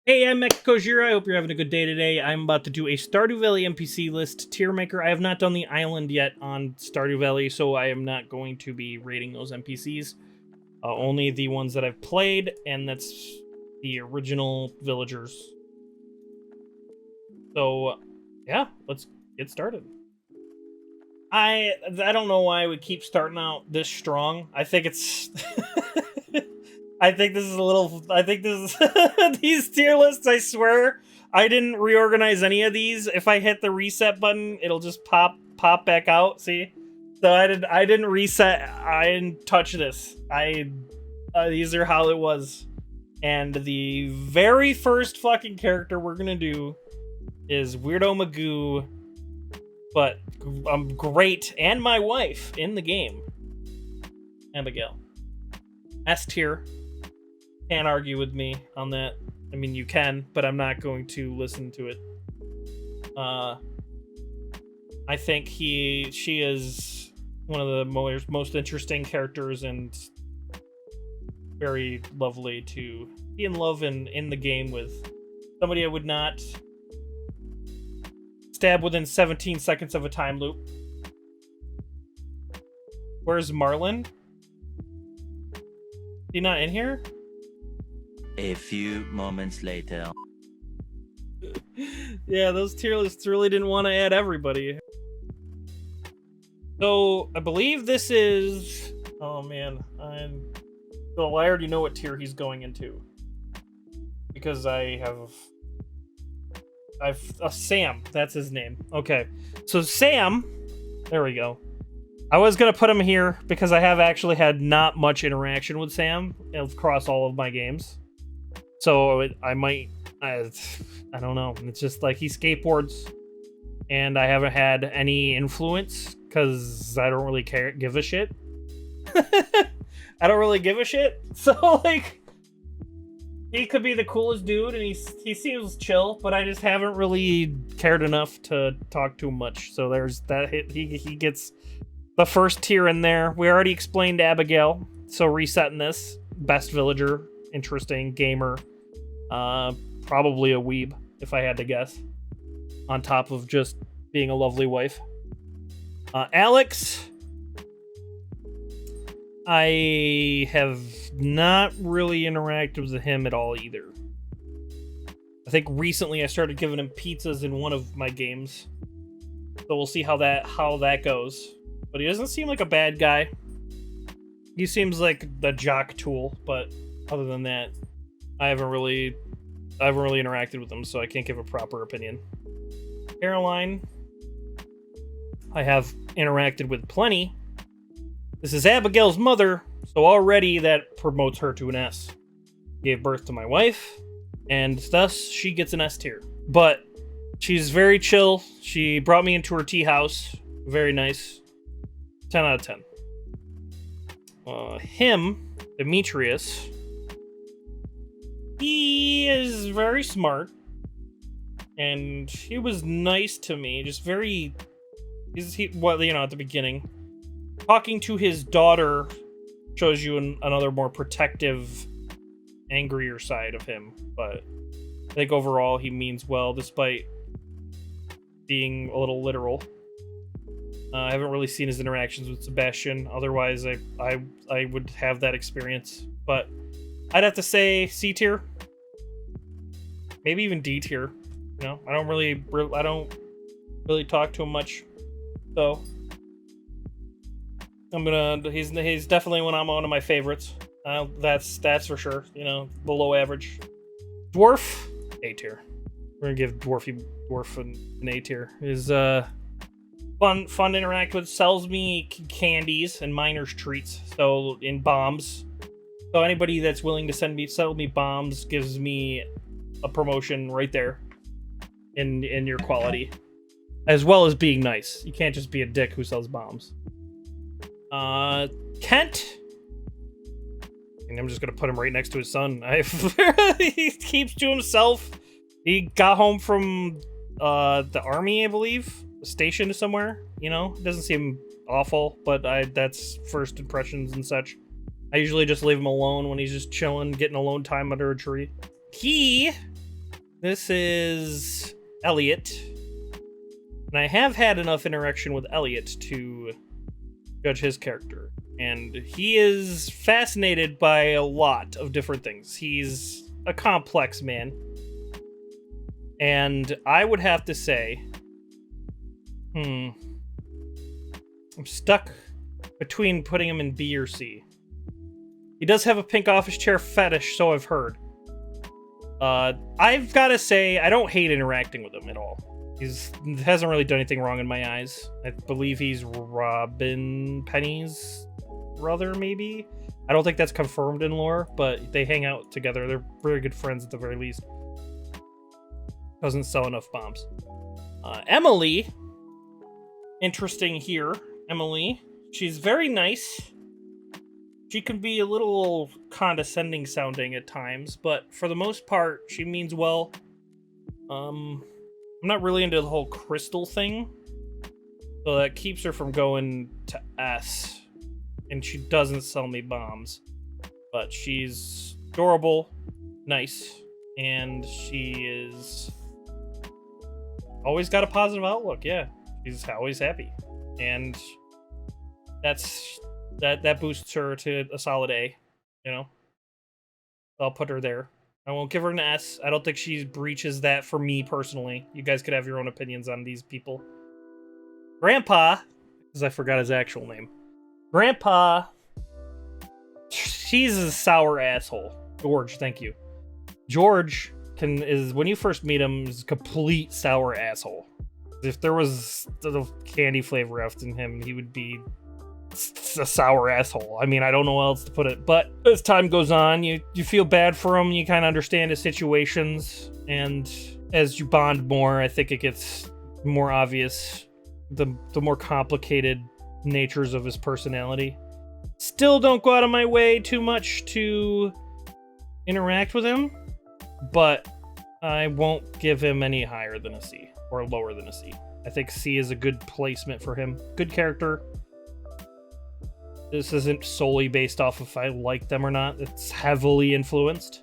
Hey, I'm MechaKojira. I hope you're having a good day today. I'm about to do a Stardew Valley NPC list Tiermaker. I have not done the island yet on Stardew Valley, so I am not going to be rating those NPCs. Only the ones that I've played, and that's the original villagers. So, yeah, let's get started. I don't know why we keep starting out this strong. I think it's... I think this is a little... I think this is... these tier lists, I swear, I didn't reorganize any of these. If I hit the reset button, it'll just pop back out, see? So I didn't reset. I didn't touch this. These are how it was. And the very first fucking character we're gonna do is Weirdo Magoo, but I'm great, and my wife in the game, Abigail. S tier. Can't argue with me on that. I mean, you can, but I'm not going to listen to it. I think she is one of the most interesting characters and very lovely to be in love in the game with. Somebody I would not stab within 17 seconds of a time loop. Where's Marlin? Is he not in here? A few moments later. Yeah, those tier lists really didn't want to add everybody. So, I believe this is... Oh man, well, I already know what tier he's going into. Because I've Sam, that's his name. Okay, so Sam, there we go. I was gonna put him here because I have actually had not much interaction with Sam across all of my games. So I might, I don't know. It's just like he skateboards, and I haven't had any influence because I don't really give a shit. I don't really give a shit. So like, he could be the coolest dude, and he seems chill, but I just haven't really cared enough to talk to him much. So there's that. He gets the first tier in there. We already explained Abigail, so resetting this. Best villager, interesting, gamer, probably a weeb, if I had to guess, on top of just being a lovely wife. Alex, I have not really interacted with him at all either. I think recently I started giving him pizzas in one of my games, so we'll see how that goes. But he doesn't seem like a bad guy. He seems like the jock tool, but other than that, I haven't really interacted with him, so I can't give a proper opinion. Caroline, I have interacted with plenty. This is Abigail's mother, so already that promotes her to an S. Gave birth to my wife, and thus she gets an S tier. But she's very chill. She brought me into her tea house. Very nice. 10 out of 10. Him, Demetrius, he is very smart, and he was nice to me. Just very, well, you know, at the beginning, talking to his daughter shows you another more protective, angrier side of him. But I think overall he means well, despite being a little literal. I haven't really seen his interactions with Sebastian. Otherwise, I would have that experience. But I'd have to say C tier, maybe even D tier. You know, I don't really talk to him much, so he's definitely one of my favorites. That's for sure. You know, below average. Dwarf, A tier. We're gonna give Dwarf an A tier. Is fun to interact with. Sells me candies and miner's treats, so in bombs. So anybody that's willing to sell me bombs gives me a promotion right there in your quality, as well as being nice. You can't just be a dick who sells bombs. Kent, and I'm just gonna put him right next to his son. He keeps to himself. He got home from the army, I believe. Stationed somewhere, you know. It doesn't seem awful, but that's first impressions and such. I usually just leave him alone when he's just chilling, getting alone time under a tree. He This is Elliot. And I have had enough interaction with Elliot to judge his character. And he is fascinated by a lot of different things. He's a complex man. And I would have to say, I'm stuck between putting him in B or C. He does have a pink office chair fetish, so I've heard. I've got to say, I don't hate interacting with him at all. He hasn't really done anything wrong in my eyes. I believe he's Robin Penny's brother, maybe? I don't think that's confirmed in lore, but they hang out together. They're very good friends at the very least. Doesn't sell enough bombs. Emily. Interesting here. Emily. She's very nice. She can be a little condescending sounding at times, but for the most part, she means well. I'm not really into the whole crystal thing, so that keeps her from going to S. And she doesn't sell me bombs. But she's adorable, nice, and she is always got a positive outlook, yeah. She's always happy. And that boosts her to a solid A, you know? I'll put her there. I won't give her an S. I don't think she breaches that for me personally. You guys could have your own opinions on these people. Grandpa, because I forgot his actual name. Grandpa, he's a sour asshole. George, thank you. George is when you first meet him, is a complete sour asshole. If there was the candy flavor left in him, he would be a sour asshole. I mean, I don't know how else to put it. But as time goes on, you feel bad for him. You kind of understand his situations. And as you bond more, I think it gets more obvious the more complicated natures of his personality. Still don't go out of my way too much to interact with him. But I won't give him any higher than a C. Or lower than a C. I think C is a good placement for him. Good character. This isn't solely based off if I like them or not. It's heavily influenced.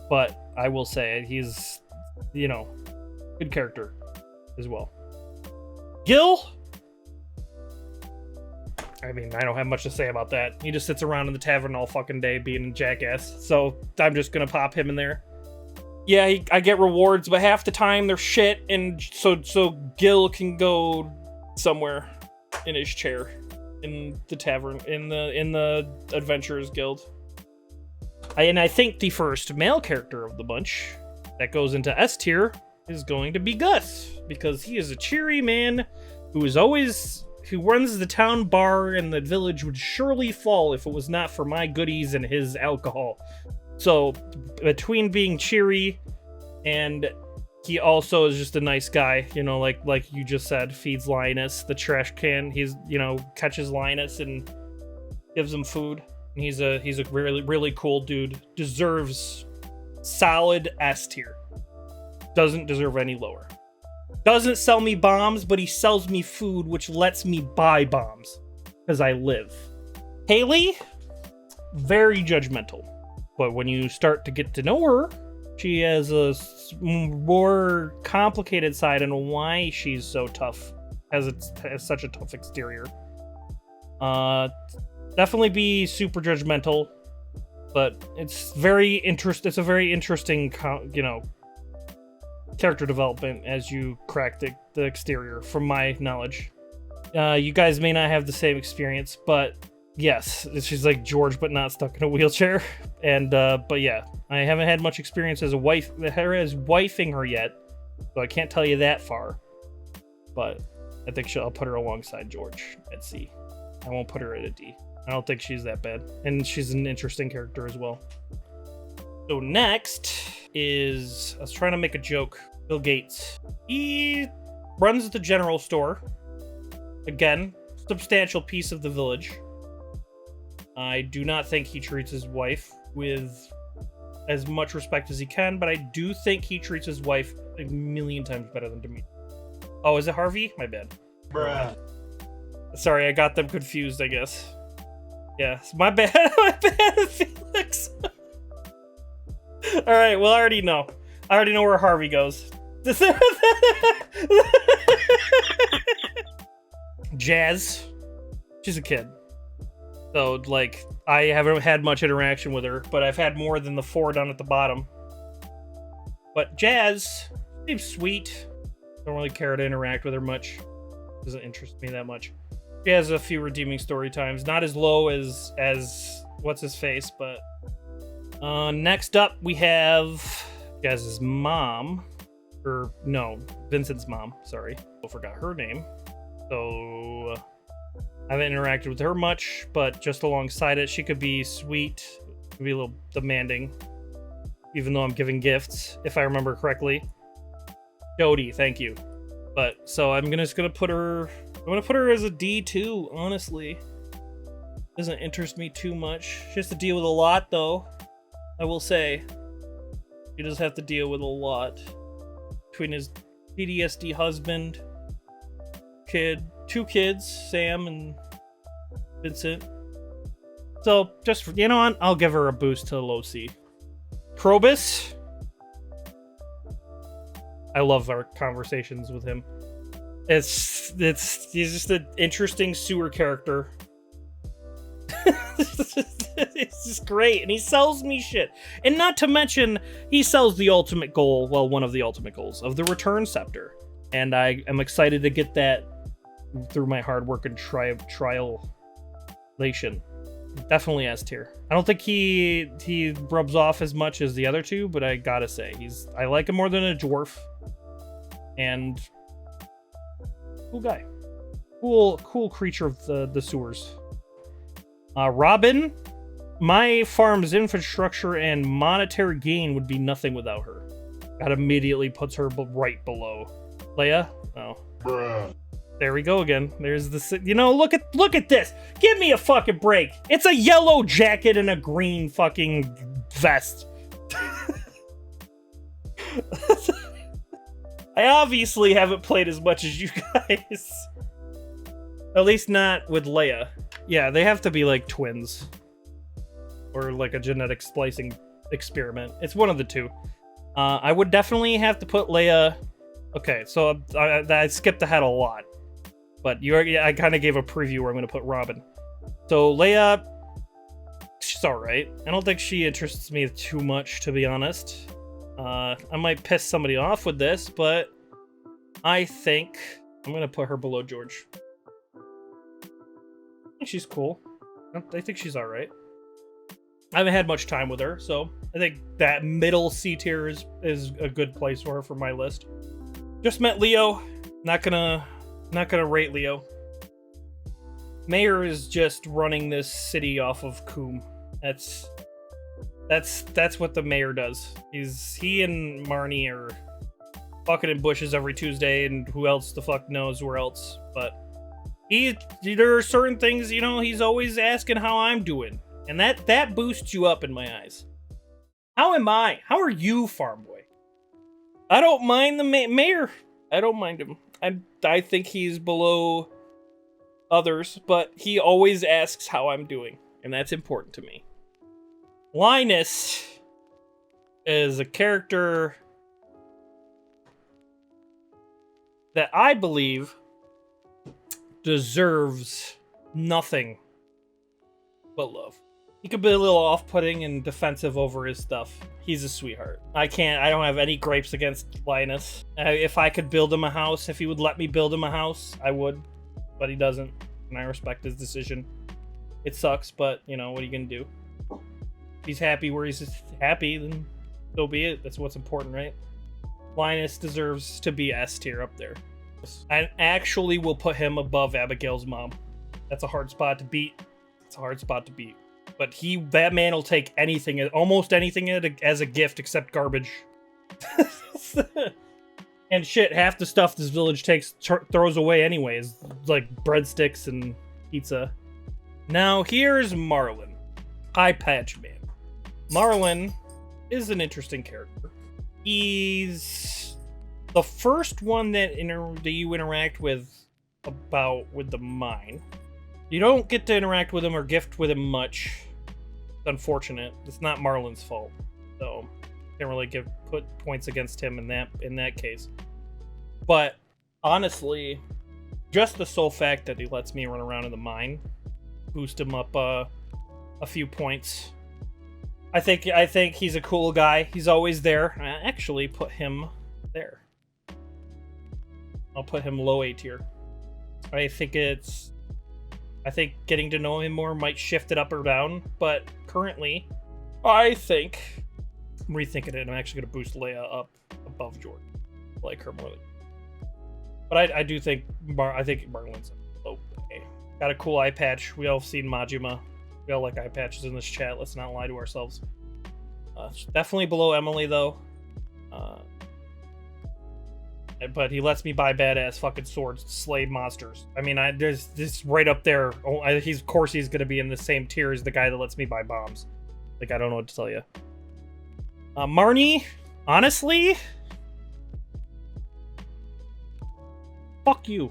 But I will say he's, good character as well. Gil? I mean, I don't have much to say about that. He just sits around in the tavern all fucking day being a jackass. So I'm just gonna pop him in there. Yeah, I get rewards, but half the time they're shit, and so Gil can go somewhere in his chair in the tavern in the Adventurers Guild. I think the first male character of the bunch that goes into S tier is going to be Gus, because he is a cheery man who runs the town bar, and the village would surely fall if it was not for my goodies and his alcohol. So, between being cheery and he also is just a nice guy, like you just said, feeds Linus the trash can. He's, catches Linus and gives him food. And he's a really, really cool dude. Deserves solid S tier. Doesn't deserve any lower. Doesn't sell me bombs, but he sells me food, which lets me buy bombs. Because I live. Haley? Very judgmental. But when you start to get to know her, she has a more complicated side on why she's so tough, has such a tough exterior. Definitely be super judgmental, but it's a very interesting, character development as you crack the exterior, from my knowledge. You guys may not have the same experience, but yes, she's like George, but not stuck in a wheelchair. And but yeah, I haven't had much experience as wifing her yet, so I can't tell you that far. But I think I'll put her alongside George at C. I won't put her at a D. I don't think she's that bad, and she's an interesting character as well. So next is, I was trying to make a joke. Bill Gates. He runs the general store. Again, substantial piece of the village. I do not think he treats his wife with as much respect as he can, but I do think he treats his wife a million times better than Demeter. Oh, is it Harvey? My bad. Bruh. Sorry, I got them confused, I guess. Yeah, my bad. My bad, Felix. Alright, well, I already know. I already know where Harvey goes. Jazz. She's a kid. So, like, I haven't had much interaction with her, but I've had more than the 4 down at the bottom. But Jazz seems sweet. Don't really care to interact with her much. Doesn't interest me that much. She has a few redeeming story times. Not as low as what's his face, but next up we have Jazz's mom. Or no, Vincent's mom. Sorry, I forgot her name. So I haven't interacted with her much, but just alongside it, she could be sweet, could be a little demanding, even though I'm giving gifts, if I remember correctly. Jody, thank you. But so I'm just gonna put her. I'm gonna put her as a D2. Honestly, doesn't interest me too much. She has to deal with a lot, though. I will say, she does have to deal with a lot between his PTSD husband, two kids, Sam and Vincent. So just you know what, I'll give her a boost to low C. Probus. I love our conversations with him. He's just an interesting sewer character. It's just great, and he sells me shit. And not to mention, he sells the ultimate goal, well, one of the ultimate goals, of the Return Scepter. And I am excited to get that through my hard work and trialation. Definitely S tier. I don't think he rubs off as much as the other two, but I gotta say, I like him more than a dwarf. And cool guy. Cool creature of the sewers. Robin, my farm's infrastructure and monetary gain would be nothing without her. That immediately puts her right below. Leia? Oh. Bruh. There we go again. There's the... You know, look at this! Give me a fucking break! It's a yellow jacket and a green fucking vest. I obviously haven't played as much as you guys. At least not with Leia. Yeah, they have to be like twins. Or like a genetic splicing experiment. It's one of the two. I would definitely have to put Leia... Okay, so I skipped ahead a lot. But I kind of gave a preview where I'm going to put Robin. So Leia, she's alright. I don't think she interests me too much, to be honest. I might piss somebody off with this, but I think I'm going to put her below George. I think she's cool. I think she's alright. I haven't had much time with her, so I think that middle C tier is a good place for her for my list. Just met Leo. Not gonna rate Leo. Mayor is just running this city off of Coom. That's what the mayor does. He and Marnie are fucking in bushes every Tuesday, and who else the fuck knows where else. But there are certain things, you know, he's always asking how I'm doing. And that boosts you up in my eyes. How am I? How are you, farm boy? I don't mind the mayor. I don't mind him. I think he's below others, but he always asks how I'm doing, and that's important to me. Linus is a character that I believe deserves nothing but love. He could be a little off-putting and defensive over his stuff. He's a sweetheart. I don't have any gripes against Linus. If I could build him a house, if he would let me build him a house, I would. But he doesn't, and I respect his decision. It sucks, but, you know, what are you gonna do? If he's happy where he's happy, then so be it. That's what's important, right? Linus deserves to be S tier up there. I actually will put him above Abigail's mom. That's a hard spot to beat. It's a hard spot to beat. But that man will take anything, almost anything as a gift except garbage. And shit, half the stuff this village throws away anyways, like breadsticks and pizza. Now here's Marlin, Eye Patch Man. Marlin is an interesting character. He's the first one that you interact with with the mine. You don't get to interact with him or gift with him much. It's unfortunate. It's not Marlin's fault. So, can't really put points against him in that case. But honestly, just the sole fact that he lets me run around in the mine, boost him up a few points. I think he's a cool guy. He's always there. I actually put him there. I'll put him low A tier. I think getting to know him more might shift it up or down, but currently, I think I'm rethinking it. I'm actually going to boost Leia up above Jordan. I like her more. But I do think Marlin's low A. Got a cool eye patch. We all have seen Majima. We all like eye patches in this chat. Let's not lie to ourselves. Definitely below Emily though. But he lets me buy badass fucking swords to slay monsters. I mean, there's this right up there. Of course he's gonna be in the same tier as the guy that lets me buy bombs. Like, I don't know what to tell you. Marnie, honestly, fuck you.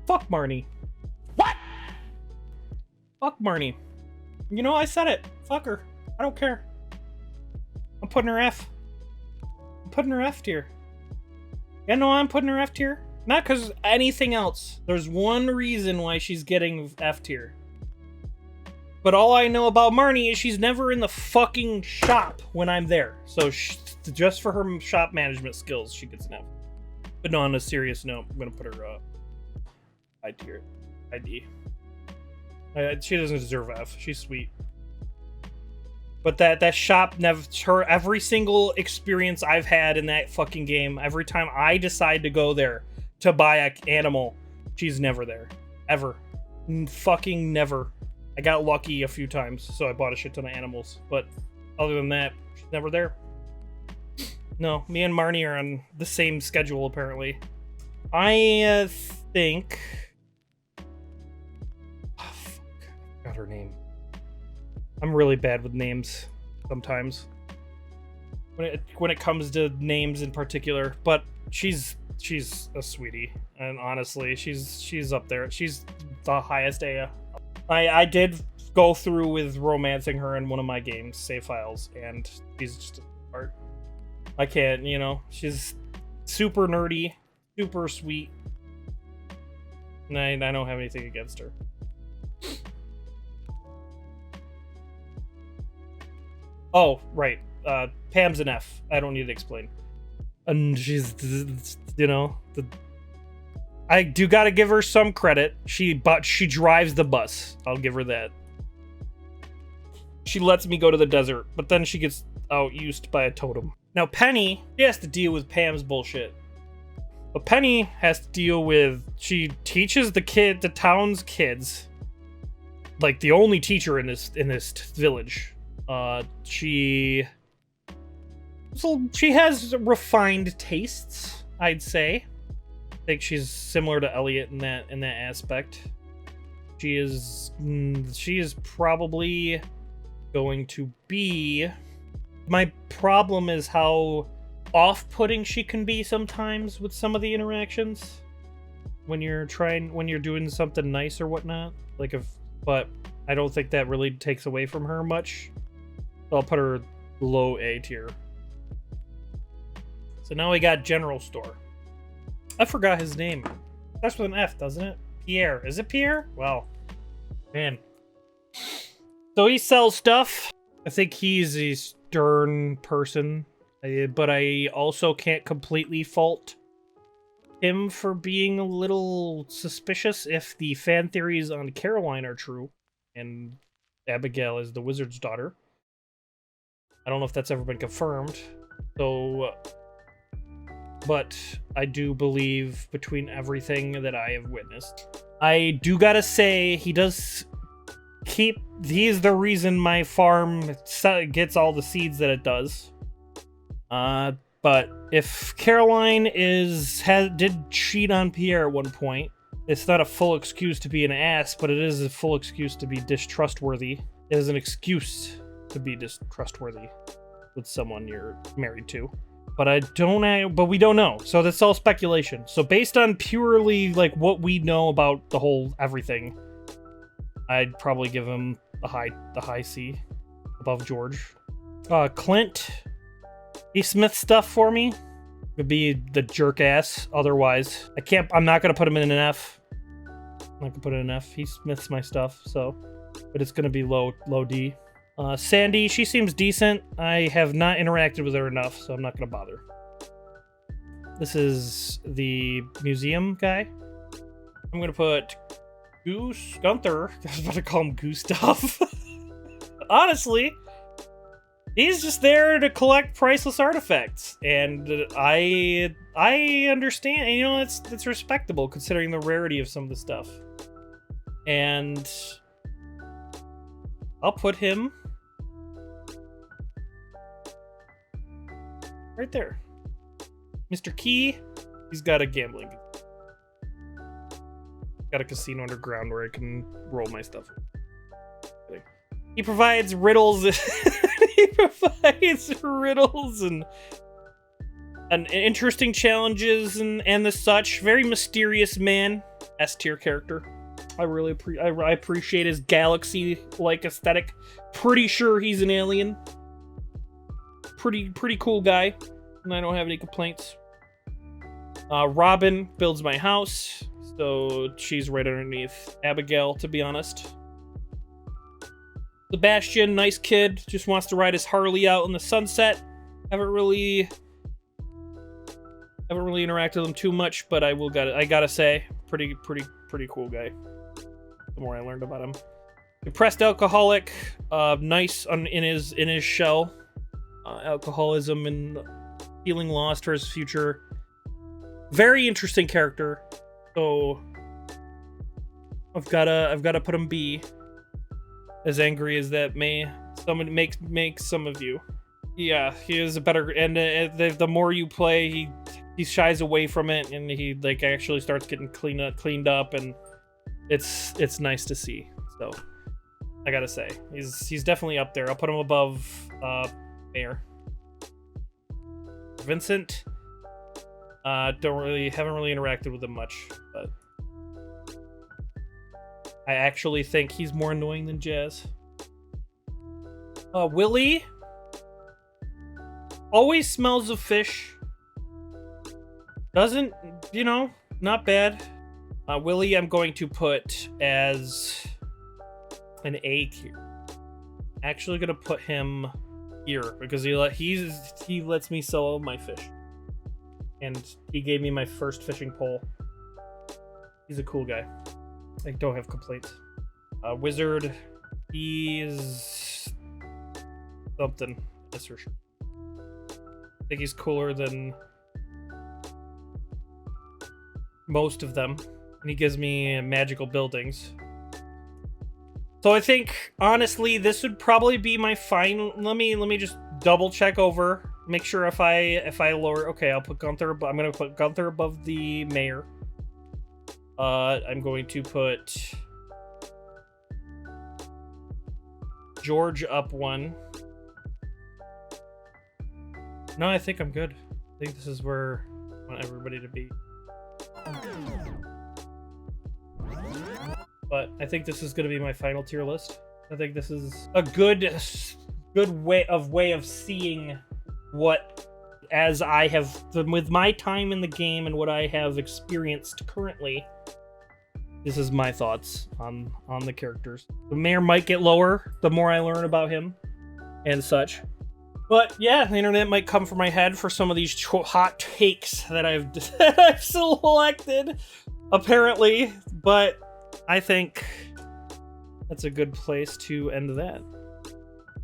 Fuck Marnie. What? Fuck Marnie. You know, I said it. Fuck her. I don't care. I'm putting her F. I'm putting her F tier. Yeah, no, I'm putting her F tier. Not because anything else. There's one reason why she's getting F tier. But all I know about Marnie is she's never in the fucking shop when I'm there. So just for her shop management skills, she gets an F. But no, on a serious note, I'm going to put her I tier. ID. She doesn't deserve F. She's sweet. But that shop, every single experience I've had in that fucking game, every time I decide to go there to buy an animal, she's never there. Ever. Fucking never. I got lucky a few times, so I bought a shit ton of animals. But other than that, she's never there. No, me and Marnie are on the same schedule, apparently. I think... Oh, fuck. I forgot her name. I'm really bad with names sometimes. When it comes to names in particular. But she's a sweetie. And honestly, she's up there. She's the highest A. I did go through with romancing her in one of my games, save files, and she's just a part. I can't, you know, she's super nerdy, super sweet, and I don't have anything against her. Oh, right. Pam's an F. I don't need to explain. And she's, you know, I do gotta give her some credit. She drives the bus. I'll give her that. She lets me go to the desert, but then she gets out-used by a totem. Now, Penny, she has to deal with Pam's bullshit. But Penny has to deal with... She teaches the town's kids. Like, the only teacher in this village. She has refined tastes, I'd say. I think she's similar to Elliot in that aspect. She is probably going to be... My problem is how off-putting she can be sometimes with some of the interactions when you're doing something nice or whatnot. But I don't think that really takes away from her much. So I'll put her low A tier. So now we got General Store. I forgot his name. Starts with an F, doesn't it? Pierre. Is it Pierre? Wow. Man. So he sells stuff. I think he's a stern person. But I also can't completely fault him for being a little suspicious if the fan theories on Caroline are true. And Abigail is the wizard's daughter. I don't know if that's ever been confirmed. So... But I do believe between everything that I have witnessed. I do gotta say, he's the reason my farm gets all the seeds that it does. But if Caroline did cheat on Pierre at one point, it's not a full excuse to be an ass, but it is a full excuse to be distrustworthy. It is an excuse to be distrustworthy with someone you're married to. But we don't know. So that's all speculation. So based on purely like what we know about the whole everything, I'd probably give him the high C above George. Clint, he smith stuff for me. Would be the jerk ass. Otherwise, I'm not gonna put him in an F. I'm not gonna put it in an F. He smiths my stuff, so, but it's gonna be low D. Sandy, she seems decent. I have not interacted with her enough, so I'm not gonna bother. This is the museum guy. I'm gonna put Gunther. I was about to call him Gustav. Honestly, he's just there to collect priceless artifacts, and I understand. And, you know, it's respectable considering the rarity of some of the stuff. And I'll put him right there. Mr. Key, he's got a gambling. Got a casino underground where I can roll my stuff. He provides riddles. He provides riddles and interesting challenges and the such. Very mysterious man. S tier character. I really I appreciate his galaxy-like aesthetic. Pretty sure he's an alien. Pretty cool guy, and I don't have any complaints. Robin builds my house, so she's right underneath Abigail, to be honest. Sebastian, nice kid, just wants to ride his Harley out in the sunset. Haven't really interacted with him too much, but I gotta say, pretty cool guy. The more I learned about him. Depressed alcoholic, nice in his shell. Alcoholism and feeling lost for his future. Very interesting character. So I've gotta put him B. As angry as that may make some of you. Yeah, he is a better, and the more you play, he shies away from it, and he like actually starts getting cleaned up, and it's nice to see. So I gotta say, he's definitely up there. I'll put him above Mayor. Vincent, haven't really interacted with him much, but I actually think he's more annoying than Jazz. Willie always smells of fish. Doesn't, not bad. Willie, I'm going to put as an A tier. Actually, gonna put him here because he lets me sell all my fish, and he gave me my first fishing pole. He's a cool guy. I don't have complaints. Wizard, he's something. That's for sure. I think he's cooler than most of them, and he gives me magical buildings. So I think, honestly, this would probably be my final. Let me just double check over, make sure if I lower. Okay, I'll put Gunther. I'm gonna put Gunther above the mayor. I'm going to put George up one. No, I think I'm good. I think this is where I want everybody to be. But I think this is going to be my final tier list. I think this is a good way of seeing what, as I have, with my time in the game and what I have experienced currently, this is my thoughts on the characters. The mayor might get lower the more I learn about him and such. But yeah, the internet might come for my head for some of these hot takes that I've selected, apparently. But I think that's a good place to end that.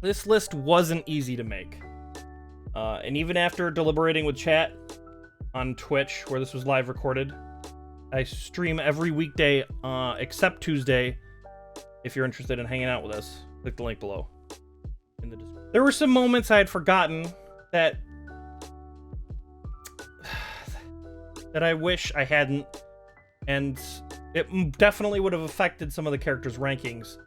This list wasn't easy to make. And even after deliberating with chat on Twitch, where this was live recorded, I stream every weekday except Tuesday. If you're interested in hanging out with us, click the link below in the description. There were some moments I had forgotten that I wish I hadn't, and it definitely would have affected some of the characters' rankings.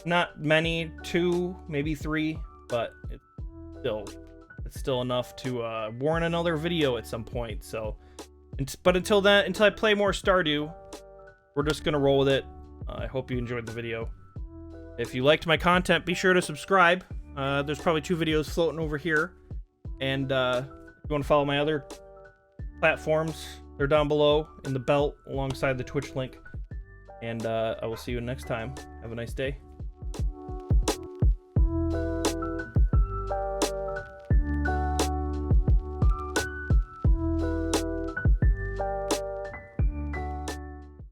Not many, 2, maybe 3, but it's still enough to warrant another video at some point. So, but until I play more Stardew, we're just gonna roll with it. I hope you enjoyed the video. If you liked my content, be sure to subscribe. There's probably 2 videos floating over here. And if you want to follow my other platforms, they're down below in the belt alongside the Twitch link. And I will see you next time. Have a nice day.